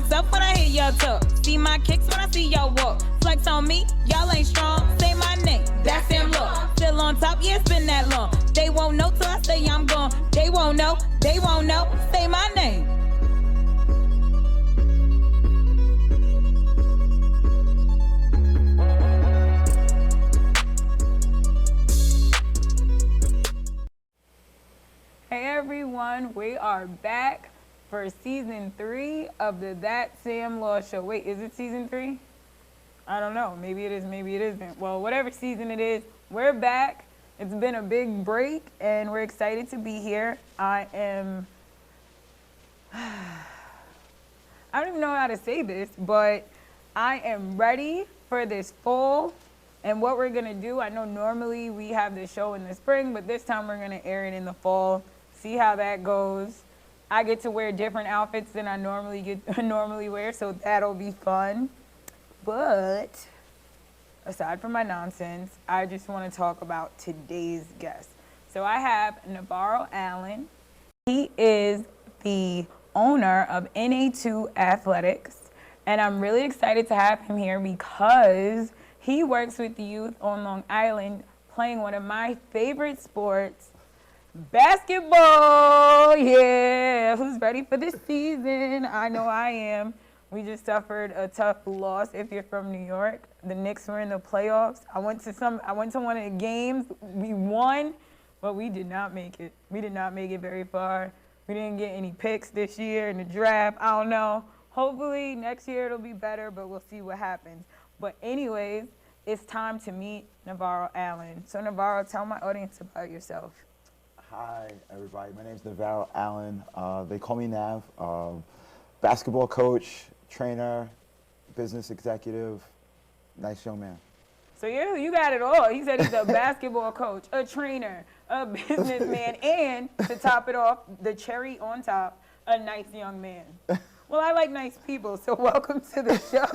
myself when I hear y'all talk. See my kicks when I see y'all walk. Flex on me, y'all ain't strong. Say my name, that's Sam Law. Still on top, yeah, it's been that long. They won't know till I say I'm gone. They won't know, say my name. Hey everyone, we are back for season 3 of the That Sam Law Show. Wait, is it season 3? I don't know. Maybe it is, maybe it isn't. Well, whatever season it is, we're back. It's been a big break, and we're excited to be here. I don't even know how to say this, but I am ready for this fall. And what we're going to do, I know normally we have this show in the spring, but this time we're going to air it in the fall. See how that goes. I get to wear different outfits than I normally wear, so that'll be fun. But aside from my nonsense, I just want to talk about today's guest. So I have Navro Allen. He is the owner of NA2 Athletics, and I'm really excited to have him here because he works with the youth on Long Island playing one of my favorite sports, basketball. Yeah, who's ready for this season? I know I am. We just suffered a tough loss. If you're from New York, the Knicks were in the playoffs. I went to one of the games. We won, but we did not make it. We did not make it very far. We didn't get any picks this year in the draft. I don't know. Hopefully next year it'll be better, but we'll see what happens. But anyways, it's time to meet Navro Allen. So Navro, tell my audience about yourself. Hi, everybody. My name is Navro Allen. They call me Nav. Basketball coach, trainer, business executive, nice young man. So you got it all. He said he's a basketball coach, a trainer, a businessman, and to top it off, the cherry on top, a nice young man. Well, I like nice people, so welcome to the show.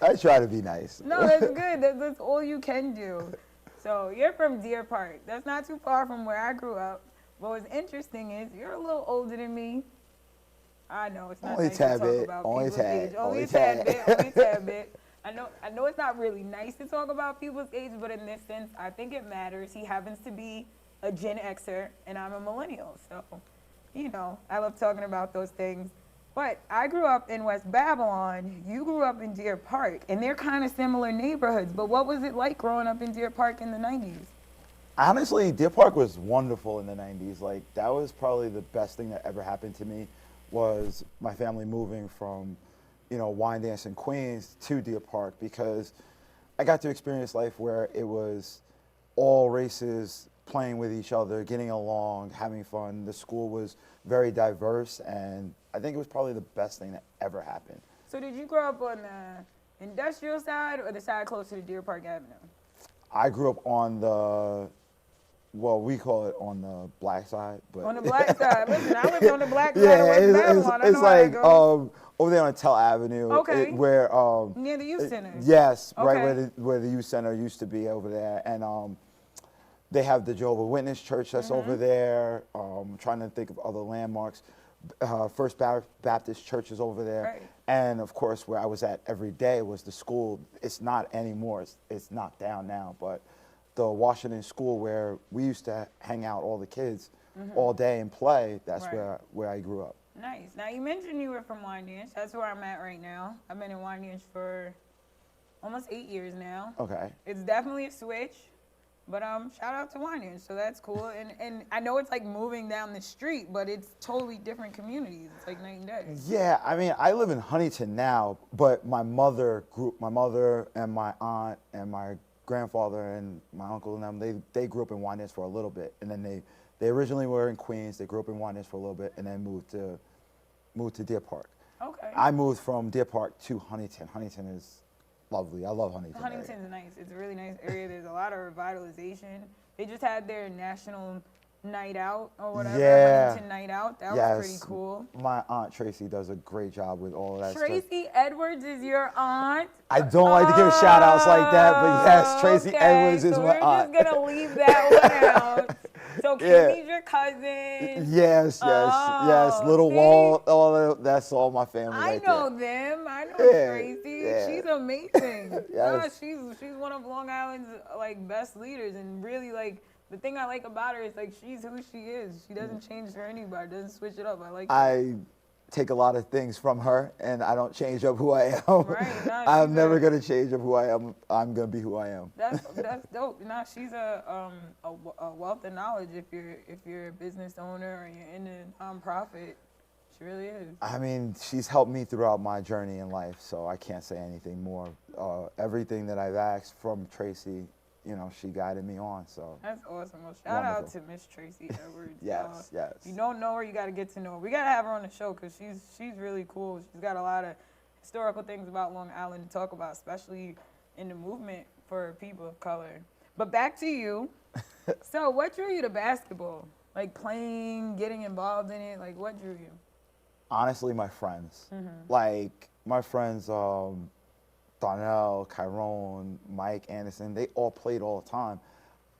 I try to be nice. No, that's good. That's all you can do. So you're from Deer Park. That's not too far from where I grew up. But what's interesting is you're a little older than me. I know it's not nice to talk about people's age. Only a tad bit. I know it's not really nice to talk about people's age, but in this sense, I think it matters. He happens to be a Gen Xer, and I'm a millennial. So, you know, I love talking about those things. But I grew up in West Babylon. You grew up in Deer Park, and they're kind of similar neighborhoods. But what was it like growing up in Deer Park in the 90s? Honestly, Deer Park was wonderful in the 90s. Like, that was probably the best thing that ever happened to me was my family moving from, you know, Wyandanch and Queens to Deer Park, because I got to experience life where it was all races playing with each other, getting along, having fun. The school was very diverse, and I think it was probably the best thing that ever happened. So did you grow up on the industrial side or the side closer to Deer Park Avenue? I grew up on the, well, we call it on the black side. But on the black side. Listen, I lived on the black side of West Babylon. It's like over there on Tell Avenue. Okay. Where near the youth center. Yes, okay. Right where the youth center used to be over there. And they have the Jehovah's Witness church that's over there. Trying to think of other landmarks. First Baptist church is over there. Right. And of course, where I was at every day was the school. It's not anymore. It's knocked down now. But the Washington school where we used to hang out, all the kids, all day and play, that's right. where I grew up. Nice. Now, you mentioned you were from Wyandanch. That's where I'm at right now. I've been in Wyandanch for almost 8 years now. Okay. It's definitely a switch, but shout out to Wyandanch, so that's cool. And I know it's like moving down the street, but it's totally different communities. It's like night and day. Yeah, I mean, I live in Huntington now, but my mother and my aunt and my grandfather and my uncle and them, they grew up in Wyandanch for a little bit, and then they originally were in Queens. They grew up in Wyandanch for a little bit, and then moved to Deer Park. Okay. I moved from Deer Park to Huntington. Huntington is lovely. I love Huntington. Huntington's nice. It's a really nice area. There's a lot of revitalization. They just had their national night out or whatever. Yeah. Huntington night out. That was pretty cool. My aunt Tracy does a great job with all of that stuff. Tracy Edwards is your aunt? I don't like to give shout outs like that, but yes, Tracy Edwards is my aunt. We're just going to leave that one out. So So Yeah. Kimmy's your cousin. Yes, Oh, Little see? Wall, that's all my family I right know there. them. I know Yeah, Tracy. yeah. She's amazing. Nah, Yes. she's one of Long Island's like best leaders, and really like the thing I like about her is like she's who she is. She doesn't change for anybody. Doesn't switch it up. I like that. I take a lot of things from her, and I don't change up who I am. Right, nah, I'm she's never a- gonna change up who I am. I'm gonna be who I am. That's dope. Nah, she's a wealth of knowledge if you're a business owner or you're in a nonprofit. She really is. I mean, she's helped me throughout my journey in life, so I can't say anything more. Everything that I've asked from Tracy, you know, she guided me on. So That's awesome. Well, shout out to Wonderful. Miss Tracy Edwards. yes, yes. If you don't know her, you got to get to know her. We got to have her on the show because she's really cool. She's got a lot of historical things about Long Island to talk about, especially in the movement for people of color. But back to you. So what drew you to basketball? Like playing, getting involved in it? Like what drew you? Honestly, my friends. Mm-hmm. Like my friends, Donnell, Chiron, Mike Anderson, they all played all the time.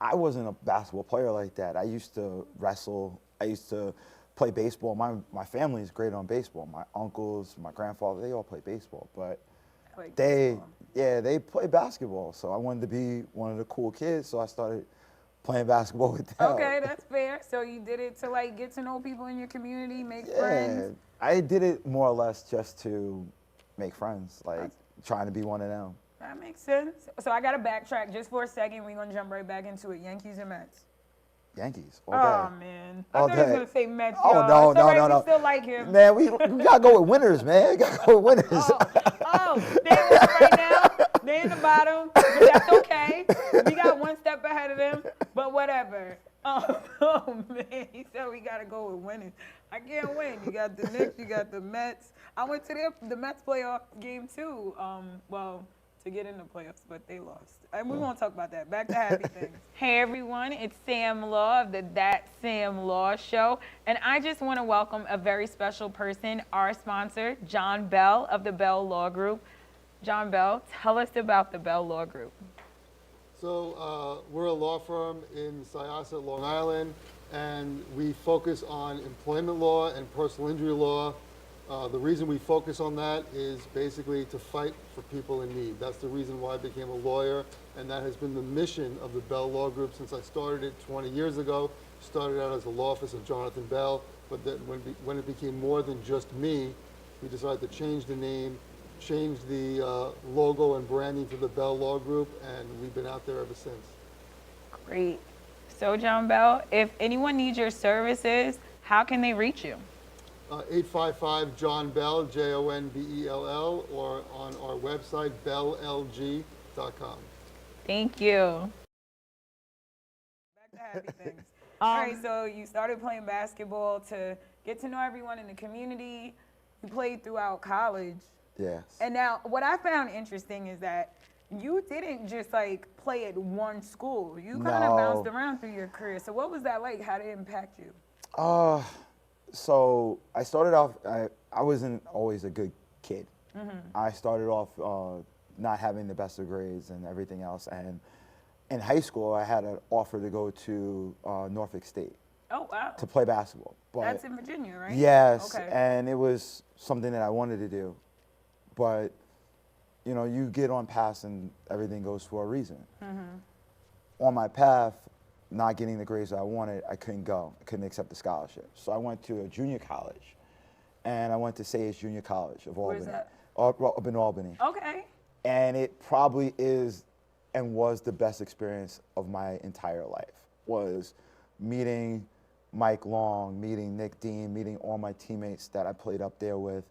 I wasn't a basketball player like that. I used to wrestle. I used to play baseball. My family is great on baseball. My uncles, my grandfather, they all play baseball. But I like they baseball. they play basketball. So I wanted to be one of the cool kids. So I started playing basketball with them. Okay, that's fair. So you did it to like get to know people in your community, make Yeah, friends. I did it more or less just to make friends, like trying to be one of them. That makes sense. So I got to backtrack just for a second. We're going to jump right back into it. Yankees or Mets? Yankees all Oh, day. man. All I thought he was day. going to say Mets, Oh, y'all. no, It's all right, no, we no. still like him. Man, we gotta go with winners, man. We gotta go with winners. They win right now. They're in the bottom, but that's okay. We got one step ahead of them, but whatever. Oh, man. He said we got to go with winners. I can't win. You got the Knicks, you got the Mets. I went to the Mets playoff game, too. Well, to get in the playoffs, but they lost. And we won't talk about that. Back to happy things. Hey, everyone. It's Sam Law of the That Sam Law Show. And I just want to welcome a very special person, our sponsor, John Bell of the Bell Law Group. John Bell, tell us about the Bell Law Group. So we're a law firm in Syosset, Long Island, and we focus on employment law and personal injury law. The reason we focus on that is basically to fight for people in need. That's the reason why I became a lawyer, and that has been the mission of the Bell Law Group since I started it 20 years ago. Started out as a law office of Jonathan Bell, but then when it became more than just me, we decided to change the name, change the logo and branding for the Bell Law Group, and we've been out there ever since. Great. So, John Bell, if anyone needs your services, how can they reach you? 855 John Bell, JONBELL, or on our website, belllg.com. Thank you. Back to happy things. All right, so you started playing basketball to get to know everyone in the community. You played throughout college. Yes. And now, what I found interesting is that you didn't just like play at one school. You kind of No. bounced around through your career. So what was that like? How did it impact you? So I started off, I wasn't always a good kid. I started off not having the best of grades and everything else. And in high school, I had an offer to go to Norfolk State Oh, wow. to play basketball. But That's in Virginia, right? yes, Okay. and it was something that I wanted to do. But, you know, you get on paths and everything goes for a reason. On my path, not getting the grades that I wanted, I couldn't go. I couldn't accept the scholarship. So I went to a junior college, and I went to Sayers Junior College of Albany. Where's that? Up in Albany. Okay. And it probably is and was the best experience of my entire life, was meeting Mike Long, meeting Nick Dean, meeting all my teammates that I played up there with.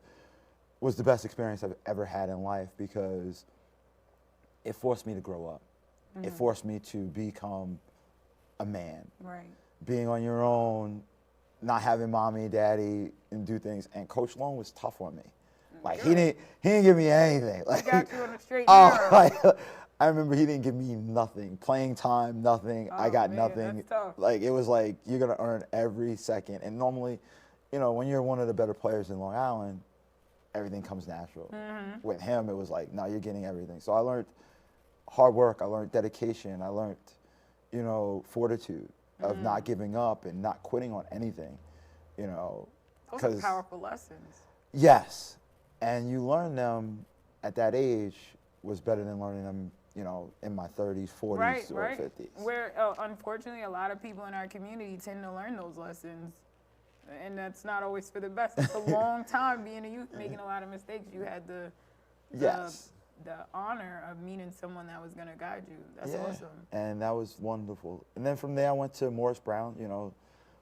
Was the best experience I've ever had in life because it forced me to grow up. It forced me to become a man. Right. Being on your own, not having mommy and daddy and do things. And Coach Long was tough on me. Like he didn't give me anything. Like Got you on the straight and narrow. like I remember he didn't give me nothing. Playing time, nothing. I Oh, got man, nothing. that's tough. Like it was like you're gonna earn every second. And normally, you know, when you're one of the better players in Long Island, everything comes natural. With him, it was like, no, you're getting everything. So I learned hard work. I learned dedication. I learned, you know, fortitude. of not giving up and not quitting on anything, you know. Those are powerful lessons. Yes, and you learn them at that age was better than learning them, you know, in my 30s, 40s, or 50s. Where unfortunately a lot of people in our community tend to learn those lessons, and that's not always for the best. It's a long time being a youth, making a lot of mistakes. You had the honor of meeting someone that was gonna guide you. That's awesome. And that was wonderful. And then from there I went to Morris Brown. You know,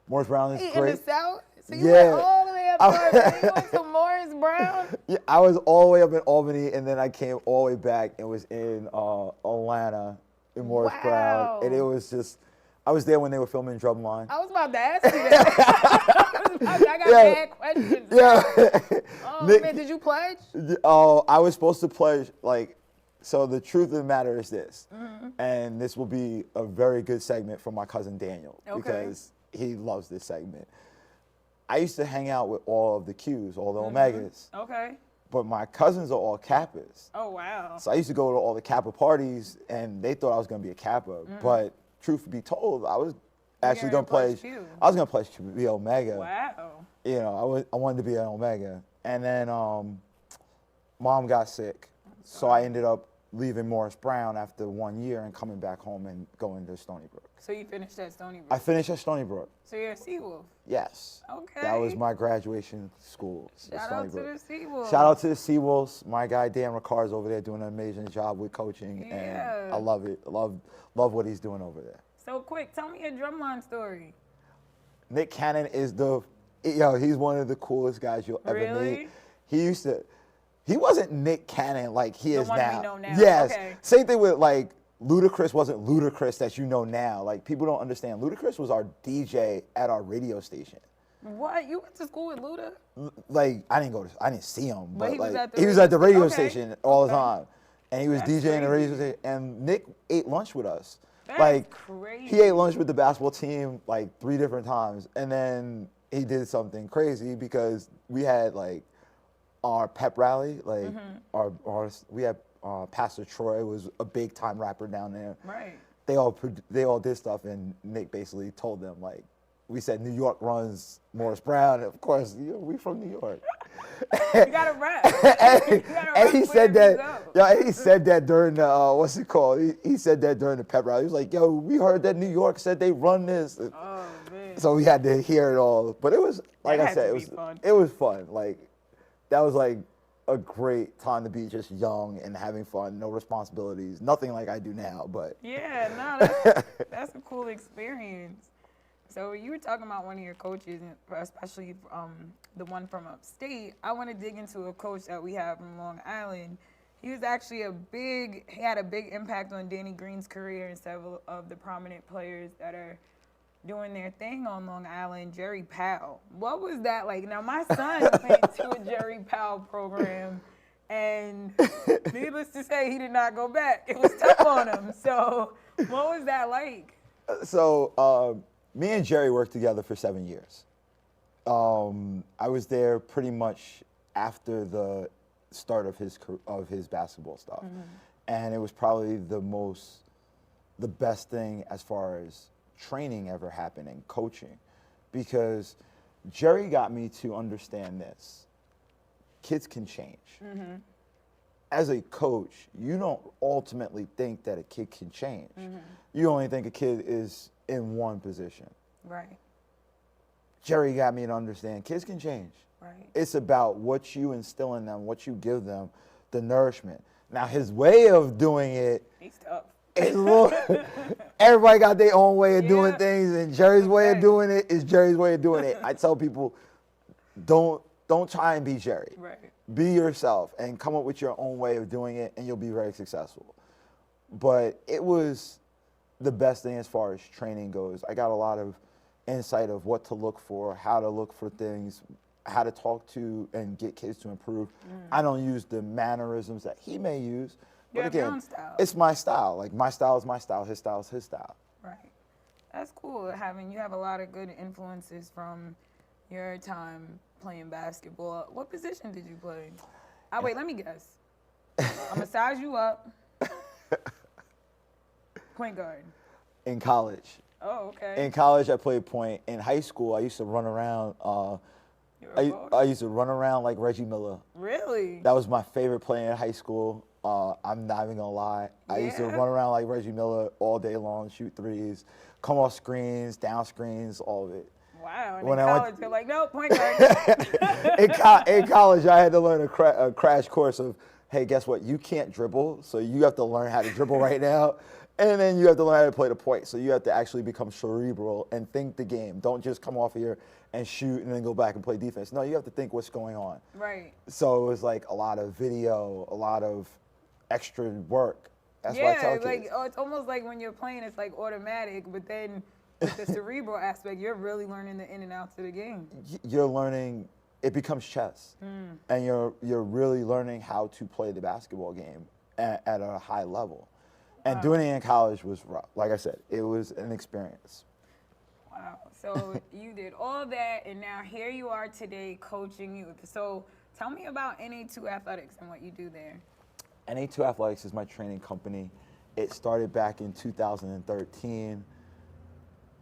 Morris Brown is In great. the South? So you went all the way up north, you went to Morris Brown? Yeah, I was all the way up in Albany, and then I came all the way back and was in Atlanta in Morris Brown. And it was just, I was there when they were filming Drumline. I was about to ask you that. I got bad questions. Yeah. Oh, man, did you pledge? Oh, I was supposed to pledge, like, so the truth of the matter is this, and this will be a very good segment for my cousin Daniel, because he loves this segment. I used to hang out with all of the Qs, all the Omegas. Okay. But my cousins are all Kappas. Oh, wow. So I used to go to all the Kappa parties, and they thought I was going to be a Kappa. But truth be told, I was actually going to pledge. I was going to pledge to be Omega. Wow. You know, I wanted to be an Omega. And then Mom got sick. So I ended up leaving Morris Brown after 1 year and coming back home and going to Stony Brook. So you finished at Stony Brook? I finished at Stony Brook. So you're a Seawolf? Yes. Okay. That was my graduation school. Shout out to the Seawolves. Shout out to the Seawolves. My guy Dan Ricard's over there doing an amazing job with coaching, and I love it. Love what he's doing over there. So quick, tell me a Drumline story. Nick Cannon is he's one of the coolest guys you'll ever meet. He wasn't Nick Cannon like he is now. The one we know now. Yes. Okay. Same thing with like Ludacris wasn't Ludacris that you know now. Like people don't understand. Ludacris was our DJ at our radio station. What? You went to school with Luda? Like I didn't see him, but he was like at the he was at the radio okay. station all the time, and he was That's DJing the radio crazy. station. And Nick ate lunch with us. That's like crazy. He ate lunch with the basketball team like 3 different times, and then he did something crazy because we had like our pep rally, like we had Pastor Troy was a big time rapper down there. Right. They all did stuff, and Nick basically told them like, we said New York runs Morris Brown. And of course, we from New York. You gotta rap. and he said that. Yeah, he said that during the what's it called? He said that during the pep rally. He was like, "Yo, we heard that New York said they run this." Oh man. So we had to hear it all. But it was like I said, it was fun. Like that was like a great time to be just young and having fun, no responsibilities, nothing like I do now. But yeah, no, that's a cool experience. So you were talking about one of your coaches, especially the one from upstate. I want to dig into a coach that we have from Long Island. He was actually he had a big impact on Danny Green's career and several of the prominent players that are doing their thing on Long Island. Jerry Powell. What was that like? Now my son went to a Jerry Powell program, and needless to say, he did not go back. It was tough on him. So what was that like? So me and Jerry worked together for 7 years. I was there pretty much after the start of his basketball stuff, and it was probably the best thing as far as training ever happening, coaching, because Jerry got me to understand this: kids can change. As a coach, you don't ultimately think that a kid can change. You only think a kid is in one position. Right. Jerry got me to understand kids can change. Right. It's about what you instill in them, what you give them, the nourishment. Now, his way of doing it, He's tough. is everybody got their own way of doing things, and Jerry's way of doing it is Jerry's way of doing it. I tell people, don't try and be Jerry. Right. Be yourself and come up with your own way of doing it, and you'll be very successful. But it was the best thing as far as training goes. I got a lot of insight of what to look for, how to look for things, how to talk to and get kids to improve. I don't use the mannerisms that he may use. You But have your again, own style. it's my style. Like my style is my style, his style is his style. Right. That's cool. You have a lot of good influences from your time playing basketball. What position did you play? Wait, let me guess. I'm gonna size you up. Point guard. In college. Oh, okay. In college, I played point. In high school, I used to run around. You're a baller? I used to run around like Reggie Miller. Really? That was my favorite play in high school. I'm not even gonna lie. I used to Yeah? run around like Reggie Miller all day long, shoot threes, come off screens, down screens, all of it. Wow. And When in I went- college, you're like, no, point guard. In college, I had to learn a crash course of, hey, guess what? You can't dribble, so you have to learn how to dribble right now. And then you have to learn how to play the point. So you have to actually become cerebral and think the game. Don't just come off here and shoot and then go back and play defense. No, you have to think what's going on. Right. So it was like a lot of video, a lot of extra work. That's what I Yeah, tell like kids. it's almost like when you're playing, it's like automatic, but then with the cerebral aspect, you're really learning the in and outs of the game. You're learning, it becomes chess. And you're really learning how to play the basketball game at a high level. And doing it in college was rough. Like I said, it was an experience. Wow. So you did all that, and now here you are today coaching youth. So tell me about NA2 Athletics and what you do there. NA2 Athletics is my training company. It started back in 2013.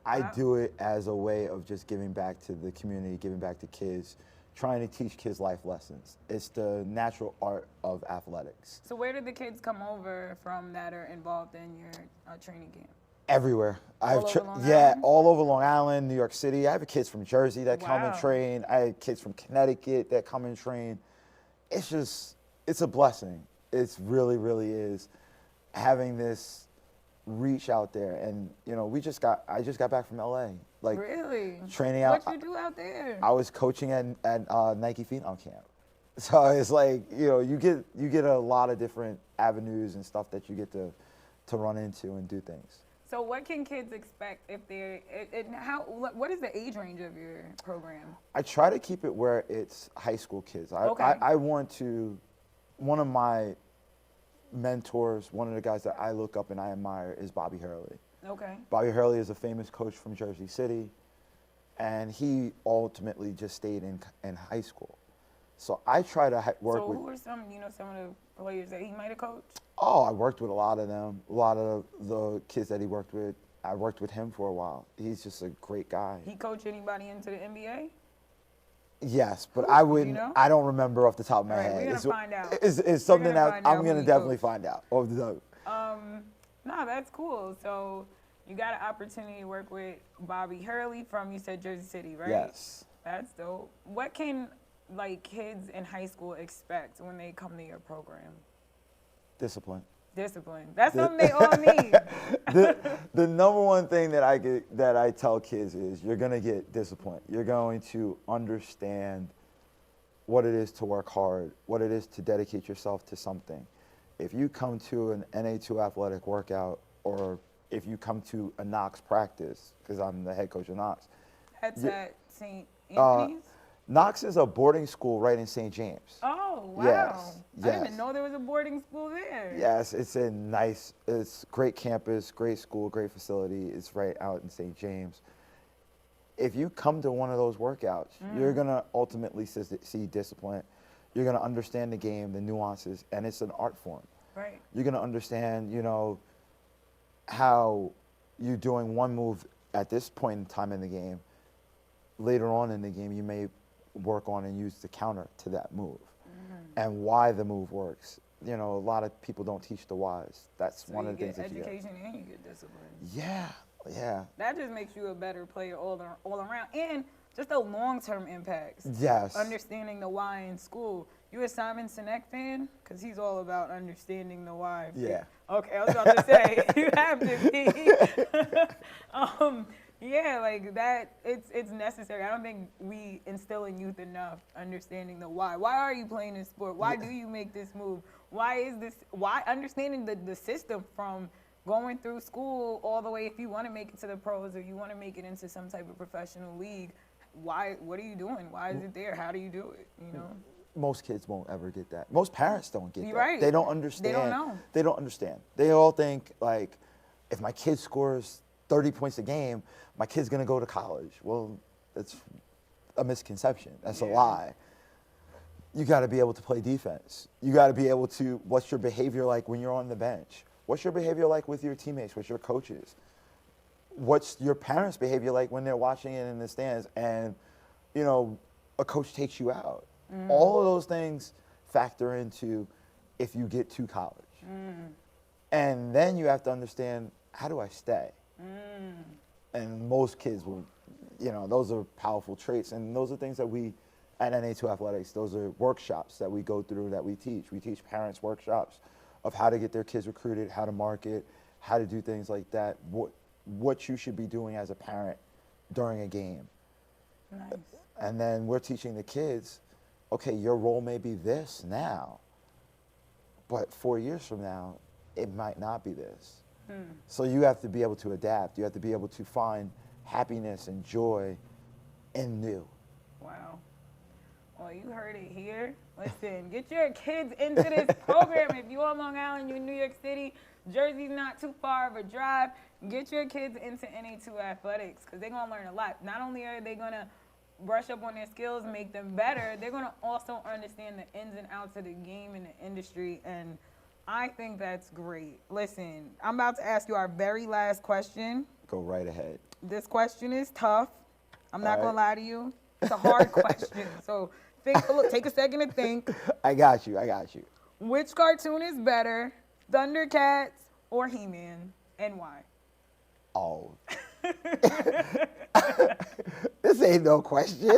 I Wow. do it as a way of just giving back to the community, giving back to kids, trying to teach kids life lessons. It's the natural art of athletics. So where did the kids come over from that are involved in your training camp? Everywhere. All over Long Yeah, Island? all over Long Island, New York City. I have kids from Jersey that come and Wow. train. I have kids from Connecticut that come and train. It's a blessing. It's really, really is having this reach out there. And I just got back from LA. Like Really? training out. What you do out there? I was coaching at Nike Phenom Camp. So it's like, you get a lot of different avenues and stuff that you get to run into and do things. So what can kids expect if they're, what is the age range of your program? I try to keep it where it's high school kids. Okay. One of my mentors, one of the guys that I look up and I admire is Bobby Hurley. Okay. Bobby Hurley is a famous coach from Jersey City, and he ultimately just stayed in high school. So I try to work So with. who are some of the players that he might have coached? Oh, I worked with a lot of them. A lot of the kids that he worked with. I worked with him for a while. He's just a great guy. He coached anybody into the NBA? Yes, but I wouldn't. know? I don't remember off the top of my All right, head. we're gonna find out. It's something gonna that find out I'm who gonna he definitely coached. find out off the top. No, that's cool. So you got an opportunity to work with Bobby Hurley from, you said, Jersey City, right? Yes. That's dope. What can kids in high school expect when they come to your program? Discipline. Discipline. That's something they all need. The number one thing that I tell kids is you're gonna get discipline. You're going to understand what it is to work hard, what it is to dedicate yourself to something. If you come to an NA2 athletic workout, or if you come to a Knox practice, because I'm the head coach of Knox. That's Yeah. at St. Anthony's? Knox is a boarding school right in St. James. Oh, wow. Yes, I didn't yes. even know there was a boarding school there. Yes, it's great campus, great school, great facility. It's right out in St. James. If you come to one of those workouts, you're gonna ultimately see discipline. You're gonna understand the game, the nuances, and it's an art form. Right. You're gonna understand, how you're doing one move at this point in time in the game. Later on in the game, you may work on and use the counter to that move, and why the move works. A lot of people don't teach the whys. That's So one you of the things get that you get. education and you get discipline. Yeah. That just makes you a better player all around. And just a long-term impact. Yes. Understanding the why in school. You a Simon Sinek fan? Because he's all about understanding the why. Yeah. Okay, I was about to say, you have to be. Yeah, like that, it's necessary. I don't think we instill in youth enough understanding the why. Why are you playing this sport? Why do you make this move? Why understanding the system from going through school all the way, if you want to make it to the pros or you want to make it into some type of professional league, what are you doing? Why is it there? How do you do it? Most kids won't ever get that. Most parents don't get You're that. right. They don't understand. They don't know. They don't understand. They all think, like, if my kid scores 30 points a game, my kid's gonna go to college. Well, that's a misconception. That's a lie. You gotta be able to play defense. You gotta be able to, what's your behavior like when you're on the bench? What's your behavior like with your teammates, with your coaches? what's your parents' behavior like when they're watching it in the stands, and you know, a coach takes you out. All of those things factor into if you get to college. And then you have to understand, how do I stay? And most kids will, you know, those are powerful traits, and those are things that we at NA2 Athletics, those are workshops that we go through, that we teach. We teach parents workshops of how to get their kids recruited, how to market, how to do things like that, what you should be doing as a parent during a game. Nice. And then we're teaching the kids, okay, your role may be this now, but 4 years from now, it might not be this. So you have to be able to adapt. You have to be able to find happiness and joy in new. Wow. Well, you heard it here. Listen, get your kids into this program. If you're on Long Island, you're in New York City, Jersey's not too far of a drive, get your kids into NA2 Athletics, because they're going to learn a lot. Not only are they going to brush up on their skills, make them better, they're going to also understand the ins and outs of the game and the industry, and I think that's great. Listen, I'm about to ask you our very last question. Go right ahead. This question is tough. I'm not All going to right. lie to you. It's a hard question. So take a second to think. I got you. Which cartoon is better, Thundercats or He-Man, and why? Oh. This ain't no question.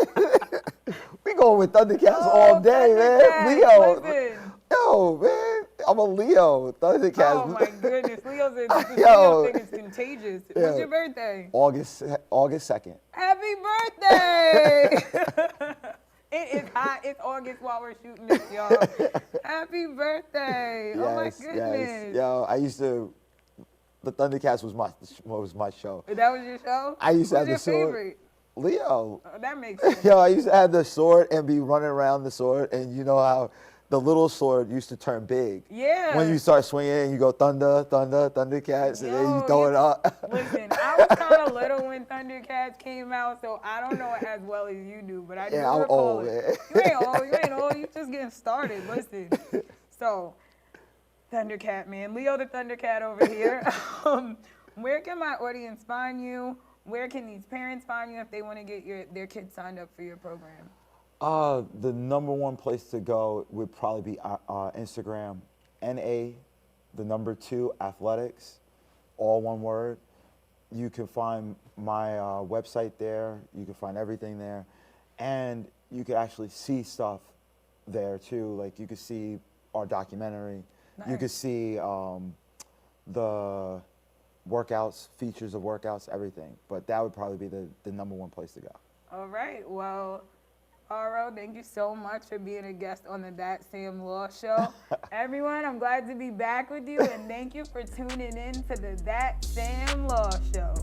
We going with Thundercats all day, Thundercats, man. Leo. listen. Yo, man. I'm a Leo. Thundercats. Oh my goodness, Leo thing is contagious. Yeah. What's your birthday? August 2nd. Happy birthday! It is hot. It's August while we're shooting this, y'all. Happy birthday! Oh my goodness. Yes. Yo, the Thundercats was my show. That was your show? I used to Who's have the your sword. favorite? Leo. Oh, that makes sense. Yo, I used to have the sword and be running around the sword, and you know how the little sword used to turn big. Yeah. When you start swinging and you go thunder, thunder, Thundercats, and then you Yo, throw it up. Listen, I was kind of little when Thundercats came out, so I don't know it as well as you do, but I do Yeah, I'm recall old, it. man. You ain't old. You just getting started. Listen. So, Thundercat, man. Leo the Thundercat over here. Where can my audience find you? Where can these parents find you if they want to get their kids signed up for your program? The number one place to go would probably be Instagram, NA2 Athletics, all one word. You can find my website there. You can find everything there. And you can actually see stuff there too. Like you can see our documentary. You can Nice. see the workouts, features of workouts, everything. But that would probably be the number one place to go. All right. Well, Aro, thank you so much for being a guest on the That Sam Law Show. Everyone, I'm glad to be back with you, and thank you for tuning in to the That Sam Law Show.